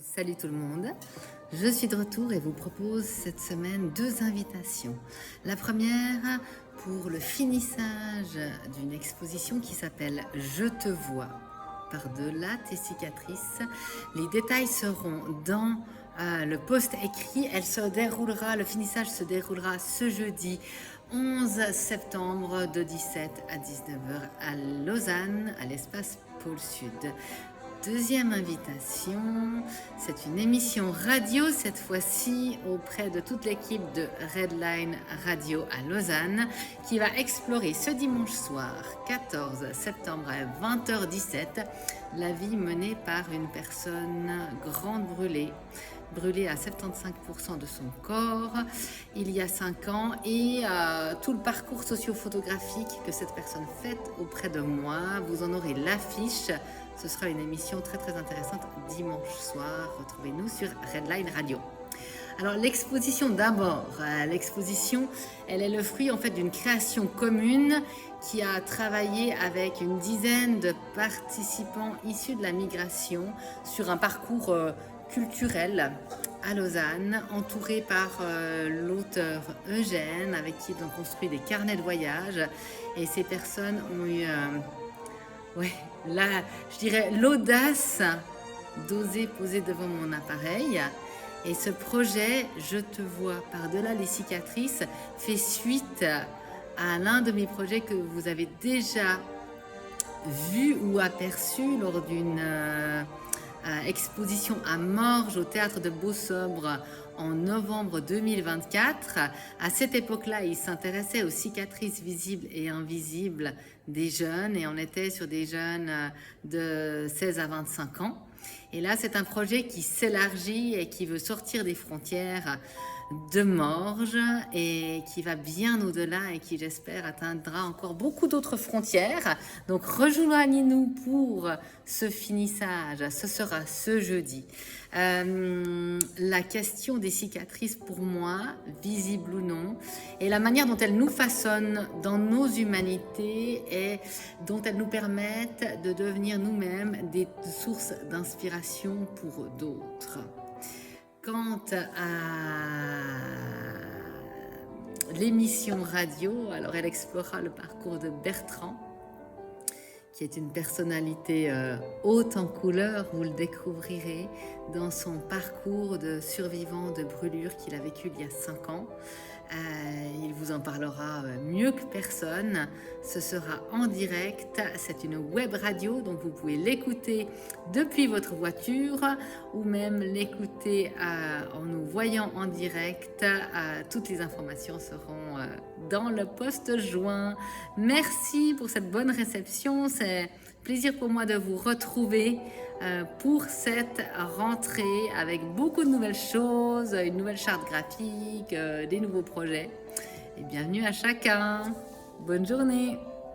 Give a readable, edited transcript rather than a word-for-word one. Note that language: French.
Salut tout le monde, je suis de retour et vous propose cette semaine 2 invitations. La première pour le finissage d'une exposition qui s'appelle « Je te vois » par-delà tes cicatrices. Les détails seront dans le post écrit. Le finissage se déroulera ce jeudi 11 septembre de 17 à 19h à Lausanne, à l'espace Pôle Sud. Deuxième invitation, c'est une émission radio, cette fois-ci auprès de toute l'équipe de Redline Radio à Lausanne, qui va explorer ce dimanche soir, 14 septembre à 20h17, la vie menée par une personne grande brûlée à 75% de son corps il y a 5 ans et tout le parcours socio-photographique que cette personne fait auprès de moi. Vous en aurez l'affiche. Ce sera une émission très très intéressante dimanche soir. Retrouvez-nous sur Redline Radio. Alors l'exposition d'abord, l'exposition, elle est le fruit en fait d'une création commune qui a travaillé avec une dizaine de participants issus de la migration sur un parcours culturel à Lausanne, entouré par l'auteur Eugène, avec qui ils ont construit des carnets de voyage. Et ces personnes ont eu je dirais l'audace d'oser poser devant mon appareil. Et ce projet, Je te vois par-delà les cicatrices, fait suite à l'un de mes projets que vous avez déjà vu ou aperçu lors d'une exposition à Morges au théâtre de Beau-Sobre en novembre 2024. À cette époque-là, il s'intéressait aux cicatrices visibles et invisibles des jeunes et on était sur des jeunes de 16 à 25 ans. Et là, c'est un projet qui s'élargit et qui veut sortir des frontières de Morges et qui va bien au-delà et qui, j'espère, atteindra encore beaucoup d'autres frontières. Donc, rejoignez-nous pour ce finissage. Ce sera ce jeudi. La question des cicatrices, pour moi, visibles ou non, et la manière dont elles nous façonnent dans nos humanités et dont elles nous permettent de devenir nous-mêmes des sources d'inspiration pour d'autres. Quant à l'émission radio, alors elle explorera le parcours de Bertrand, qui est une personnalité haute en couleurs, vous le découvrirez dans son parcours de survivant de brûlure qu'il a vécu il y a 5 ans. Il vous en parlera mieux que personne. Ce sera en direct, c'est une web radio, donc vous pouvez l'écouter depuis votre voiture ou même l'écouter en nous voyant en direct. Toutes les informations seront dans le post joint. Merci pour cette bonne réception, c'est un plaisir pour moi de vous retrouver pour cette rentrée avec beaucoup de nouvelles choses, une nouvelle charte graphique, des nouveaux projets. Et bienvenue à chacun. Bonne journée.